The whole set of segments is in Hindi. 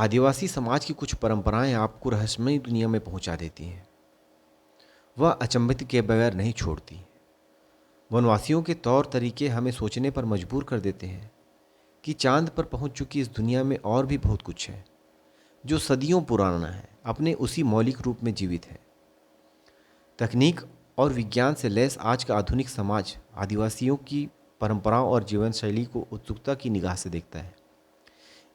आदिवासी समाज की कुछ परंपराएं आपको रहस्यमयी दुनिया में पहुंचा देती हैं। वह अचंभित के बगैर नहीं छोड़ती। वनवासियों के तौर तरीके हमें सोचने पर मजबूर कर देते हैं कि चांद पर पहुंच चुकी इस दुनिया में और भी बहुत कुछ है जो सदियों पुराना है, अपने उसी मौलिक रूप में जीवित है। तकनीक और विज्ञान से लैस आज का आधुनिक समाज आदिवासियों की परंपराओं और जीवन शैली को उत्सुकता की निगाह से देखता है।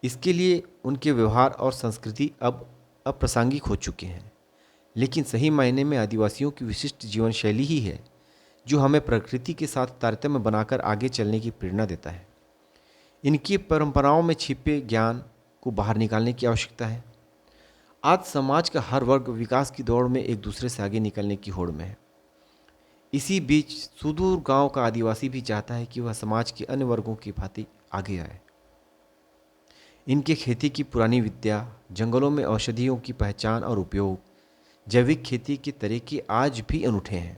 इसके लिए उनके व्यवहार और संस्कृति अब अप्रासंगिक हो चुके हैं, लेकिन सही मायने में आदिवासियों की विशिष्ट जीवन शैली ही है जो हमें प्रकृति के साथ तारतम्य बनाकर आगे चलने की प्रेरणा देता है। इनकी परंपराओं में छिपे ज्ञान को बाहर निकालने की आवश्यकता है। आज समाज का हर वर्ग विकास की दौड़ में एक दूसरे से आगे निकलने की होड़ में है। इसी बीच सुदूर गांव का आदिवासी भी चाहता है कि वह समाज के अन्य वर्गों की भांति आगे आए। इनके खेती की पुरानी विद्या, जंगलों में औषधियों की पहचान और उपयोग, जैविक खेती के तरीके आज भी अनूठे हैं।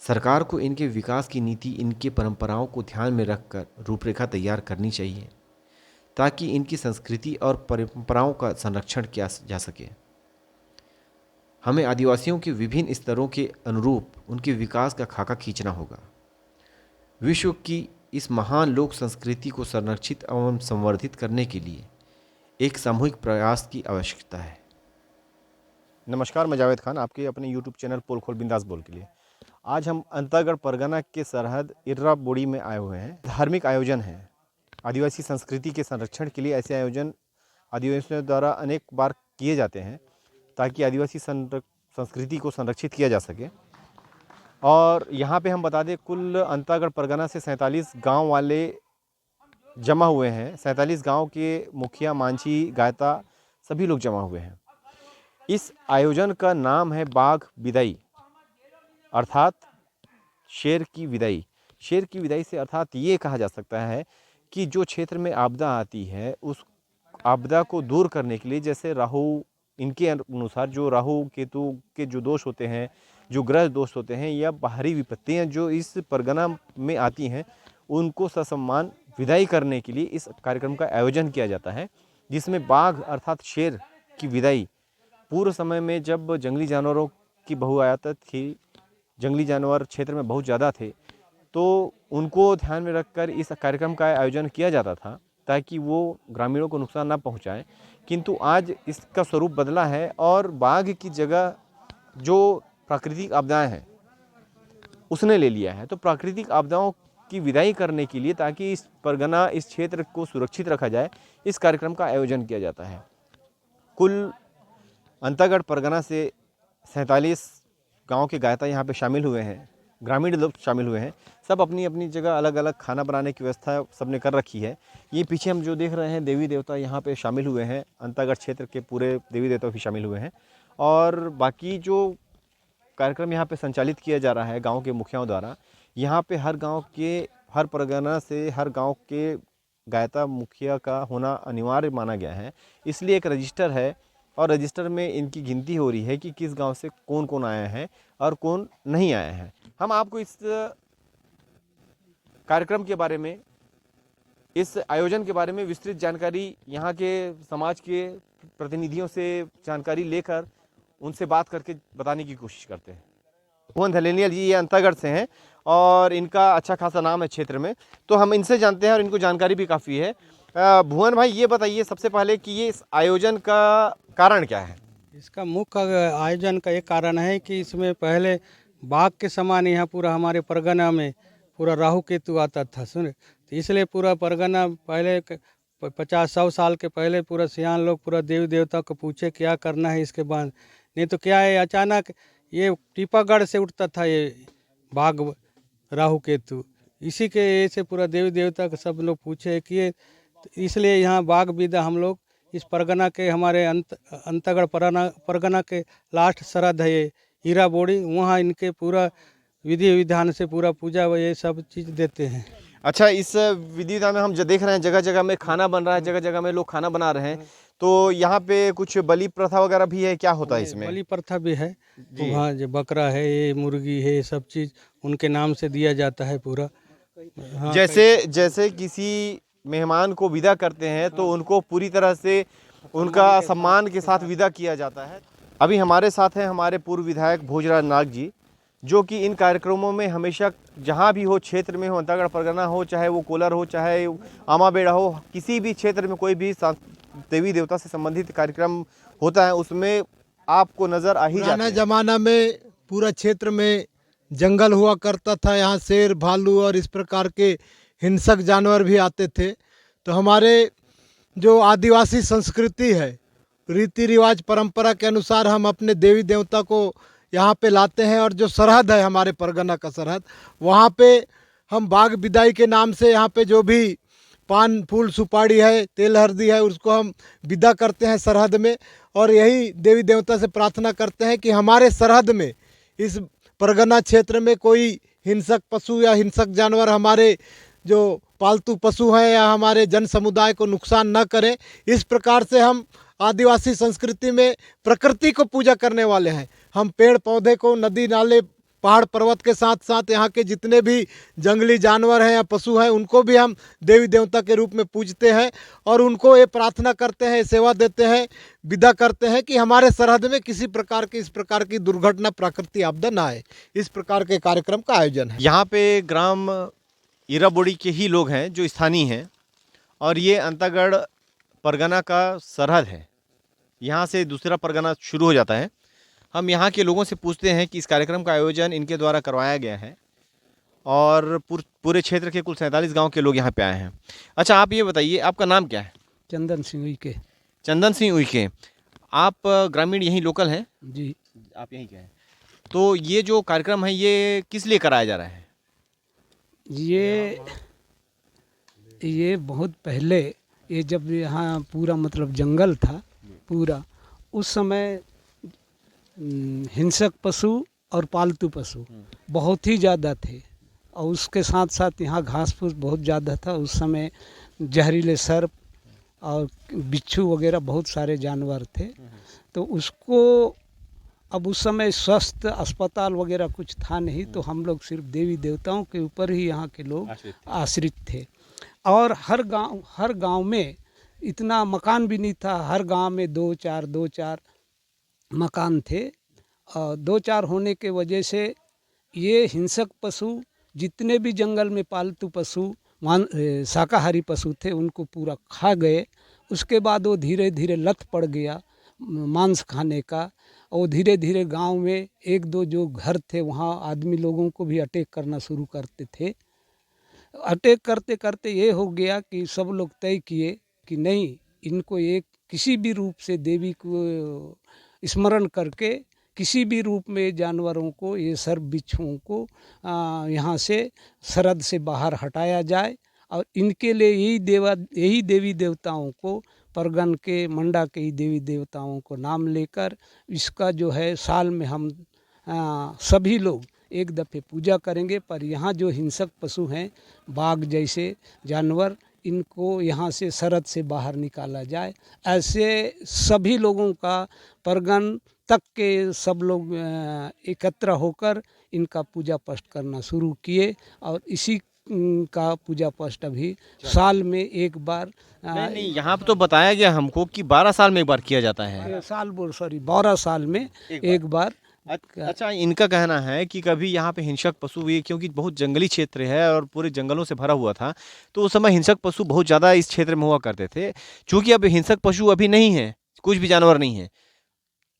सरकार को इनके विकास की नीति इनके परंपराओं को ध्यान में रखकर रूपरेखा तैयार करनी चाहिए ताकि इनकी संस्कृति और परंपराओं का संरक्षण किया जा सके। हमें आदिवासियों के विभिन्न स्तरों के अनुरूप उनके विकास का खाका खींचना होगा। विश्व की इस महान लोक संस्कृति को संरक्षित एवं संवर्धित करने के लिए एक सामूहिक प्रयास की आवश्यकता है। नमस्कार, मैं जावेद खान, आपके अपने यूट्यूब चैनल पोल खोल बिंदास बोल के लिए। आज हम अंतागढ़ परगना के सरहद इर्रा बोड़ी में आए हुए हैं। धार्मिक आयोजन है। आदिवासी संस्कृति के संरक्षण के लिए ऐसे आयोजन आदिवासियों द्वारा अनेक बार किए जाते हैं ताकि आदिवासी संस्कृति को संरक्षित किया जा सके। और यहाँ पे हम बता दें, कुल अंतागढ़ परगना से 47 गांव वाले जमा हुए हैं। 47 गांव के मुखिया, मांझी, गायता सभी लोग जमा हुए हैं। इस आयोजन का नाम है बाघ बिदाई, अर्थात शेर की विदाई। शेर की विदाई से अर्थात ये कहा जा सकता है कि जो क्षेत्र में आपदा आती है उस आपदा को दूर करने के लिए, जैसे राहु, इनके अनुसार जो राहु केतु के जो दोष होते हैं, जो ग्रह दोष होते हैं या बाहरी विपत्तियां जो इस परगना में आती हैं, उनको ससम्मान विदाई करने के लिए इस कार्यक्रम का आयोजन किया जाता है, जिसमें बाघ अर्थात शेर की विदाई पूर्व समय में जब जंगली जानवरों की बहुआयात थी, जंगली जानवर क्षेत्र में बहुत ज़्यादा थे, तो उनको ध्यान में रखकर इस कार्यक्रम का आयोजन किया जाता था ताकि वो ग्रामीणों को नुकसान ना पहुंचाएं। किंतु आज इसका स्वरूप बदला है और बाघ की जगह जो प्राकृतिक आपदाएं हैं उसने ले लिया है। तो प्राकृतिक आपदाओं की विदाई करने के लिए, ताकि इस परगना, इस क्षेत्र को सुरक्षित रखा जाए, इस कार्यक्रम का आयोजन किया जाता है। कुल अंतागढ़ परगना से 47 गांव के गायता यहाँ पे शामिल हुए हैं, ग्रामीण लोग शामिल हुए हैं। सब अपनी अपनी जगह अलग अलग खाना बनाने की व्यवस्था सबने कर रखी है। ये पीछे हम जो देख रहे हैं, देवी देवता यहाँ पे शामिल हुए हैं। अंतागढ़ क्षेत्र के पूरे देवी देवता भी शामिल हुए हैं। और बाकी जो कार्यक्रम यहाँ पे संचालित किया जा रहा है गाँव के मुखियाओं द्वारा, यहाँ पे हर गाँव के, हर परगना से हर गाँव के गायता मुखिया का होना अनिवार्य माना गया है। इसलिए एक रजिस्टर है और रजिस्टर में इनकी गिनती हो रही है कि किस गांव से कौन कौन आया है और कौन नहीं आया है। हम आपको इस कार्यक्रम के बारे में, इस आयोजन के बारे में विस्तृत जानकारी यहाँ के समाज के प्रतिनिधियों से जानकारी लेकर उनसे बात करके बताने की कोशिश करते हैं। भुवन धलेनियल जी ये अंतागढ़ से हैं और इनका अच्छा खासा नाम है क्षेत्र में, तो हम इनसे जानते हैं और इनको जानकारी भी काफ़ी है। भुवन भाई, ये बताइए सबसे पहले कि ये इस आयोजन का कारण क्या है? इसका मुख्य आयोजन का एक कारण है कि इसमें पहले बाघ के समान यहाँ पूरा हमारे परगना में पूरा राहु केतु आता था, सुने, तो इसलिए पूरा परगना पहले 50-100 साल के पहले पूरा सियान लोग पूरा देवी देवता को पूछे क्या करना है इसके बाद। नहीं तो क्या है, अचानक ये टीपागढ़ से उठता था ये बाघ राहु केतु, इसी के ऐसे पूरा देवी देवता को सब लोग पूछे कि तो इसलिए यहाँ बाघ बिदा हम लोग इस परगना के, हमारे अंतागढ़ परगना के लास्ट सरहद है ये इर्रा बोड़ी, वहाँ इनके पूरा विधि विधान से पूरा पूजा व ये सब चीज़ देते हैं। अच्छा, इस विधि विधान में हम जो देख रहे हैं जगह जगह में खाना बन रहा है, जगह जगह में लोग खाना बना रहे हैं, तो यहाँ पे कुछ बलि प्रथा वगैरह भी है, क्या होता है इसमें? बलि प्रथा भी है, वहाँ जो बकरा है, ये मुर्गी है, ये सब चीज़ उनके नाम से दिया जाता है पूरा। हाँ, जैसे किसी मेहमान को विदा करते हैं तो उनको पूरी तरह से उनका सम्मान के साथ विदा किया जाता है। अभी हमारे साथ हैं हमारे पूर्व विधायक भोजराज नाग जी, जो कि इन कार्यक्रमों में हमेशा जहां भी हो, क्षेत्र में हो, अंतागढ़ परगना हो, चाहे वो कोलार हो, चाहे आमाबेड़ा हो, किसी भी क्षेत्र में कोई भी देवी देवता से संबंधित कार्यक्रम होता है उसमें आपको नज़र आ ही जाता पुराना है। जमाना में पूरा क्षेत्र में जंगल हुआ करता था, यहाँ शेर, भालू और इस प्रकार के हिंसक जानवर भी आते थे। तो हमारे जो आदिवासी संस्कृति है, रीति रिवाज परंपरा के अनुसार हम अपने देवी देवता को यहाँ पे लाते हैं, और जो सरहद है हमारे परगना का सरहद, वहाँ पे हम बाग बिदाई के नाम से यहाँ पे जो भी पान फूल सुपारी है, तेल हल्दी है, उसको हम विदा करते हैं सरहद में। और यही देवी देवता से प्रार्थना करते हैं कि हमारे सरहद में, इस परगना क्षेत्र में कोई हिंसक पशु या हिंसक जानवर हमारे जो पालतू पशु हैं या हमारे जन समुदाय को नुकसान न करें। इस प्रकार से हम आदिवासी संस्कृति में प्रकृति को पूजा करने वाले हैं। हम पेड़ पौधे को, नदी नाले, पहाड़ पर्वत के साथ साथ यहाँ के जितने भी जंगली जानवर हैं या पशु हैं, उनको भी हम देवी देवता के रूप में पूजते हैं, और उनको ये प्रार्थना करते हैं, सेवा देते हैं, विदा करते हैं कि हमारे सरहद में किसी प्रकार की, इस प्रकार की दुर्घटना, प्राकृतिक आपदा ना आए। इस प्रकार के कार्यक्रम का आयोजन है। यहाँ पे ग्राम इराबोड़ी के ही लोग हैं जो स्थानीय हैं, और ये अंतागढ़ परगना का सरहद है। यहाँ से दूसरा परगना शुरू हो जाता है। हम यहाँ के लोगों से पूछते हैं कि इस कार्यक्रम का आयोजन इनके द्वारा करवाया गया है, और पूरे क्षेत्र के कुल 47 गांव के लोग यहाँ पे आए हैं। अच्छा, आप ये बताइए, आपका नाम क्या है? चंदन सिंह उइके। चंदन सिंह उइके। आप ग्रामीण यहीं लोकल हैं? जी, आप यहीं के हैं। तो ये जो कार्यक्रम है ये किस लिए कराया जा रहा है? ये बहुत पहले, ये जब यहाँ पूरा मतलब जंगल था पूरा, उस समय हिंसक पशु और पालतू पशु बहुत ही ज़्यादा थे, और उसके साथ साथ यहाँ घास फूस बहुत ज़्यादा था। उस समय जहरीले सर्प और बिच्छू वगैरह बहुत सारे जानवर थे। तो उसको, अब उस समय स्वस्थ अस्पताल वगैरह कुछ था नहीं, तो हम लोग सिर्फ देवी देवताओं के ऊपर ही यहाँ के लोग आश्रित थे। और हर गांव में इतना मकान भी नहीं था, हर गांव में 2-4 मकान थे, और 2-4 होने के वजह से ये हिंसक पशु, जितने भी जंगल में पालतू पशु, शाकाहारी पशु थे, उनको पूरा खा गए। उसके बाद वो धीरे धीरे लत पड़ गया मांस खाने का, और धीरे धीरे गांव में 1-2 जो घर थे वहाँ आदमी लोगों को भी अटैक करना शुरू करते थे। अटैक करते करते ये हो गया कि सब लोग तय किए कि नहीं, इनको एक किसी भी रूप से देवी को स्मरण करके किसी भी रूप में जानवरों को, ये सर्प बिच्छुओं को यहाँ से सरहद से बाहर हटाया जाए। और इनके लिए यही देवी देवताओं को, परगन के, मंडा के ही देवी देवताओं को नाम लेकर इसका जो है साल में हम सभी लोग एक दफ़े पूजा करेंगे। पर यहाँ जो हिंसक पशु हैं, बाघ जैसे जानवर, इनको यहाँ से सरहद से बाहर निकाला जाए। ऐसे सभी लोगों का, परगन तक के सब लोग एकत्र होकर इनका पूजा पष्ट करना शुरू किए, और इसी का पूजा पष्ट अभी साल में एक बार नहीं, यहाँ पर तो बताया गया हमको कि 12 साल में एक बार किया जाता है। 12 साल में एक बार। अच्छा, इनका कहना है कि कभी यहाँ पे हिंसक पशु भी, क्योंकि बहुत जंगली क्षेत्र है और पूरे जंगलों से भरा हुआ था, तो उस समय हिंसक पशु बहुत ज़्यादा इस क्षेत्र में हुआ करते थे। चूँकि अब हिंसक पशु अभी नहीं है, कुछ भी जानवर नहीं है,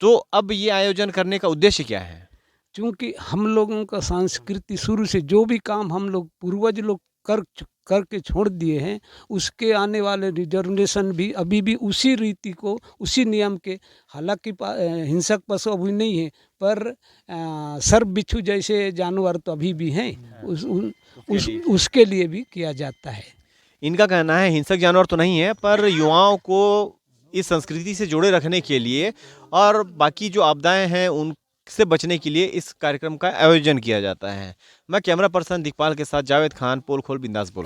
तो अब ये आयोजन करने का उद्देश्य क्या है? चूँकि हम लोगों का संस्कृति शुरू से जो भी काम हम लोग पूर्वज लोग करके छोड़ दिए हैं, उसके आने वाले जनरेशन भी अभी भी उसी रीति को, उसी नियम के, हालांकि हिंसक पशु अभी नहीं है, पर सर्प बिच्छू जैसे जानवर तो अभी भी हैं, उसके लिए भी किया जाता है। इनका कहना है हिंसक जानवर तो नहीं है, पर युवाओं को इस संस्कृति से जोड़े रखने के लिए और बाकी जो आपदाएं हैं उनसे बचने के लिए इस कार्यक्रम का आयोजन किया जाता है। मैं कैमरा पर्सन दिखपाल के साथ जावेद खान, पोल खोल बिंदास बोल।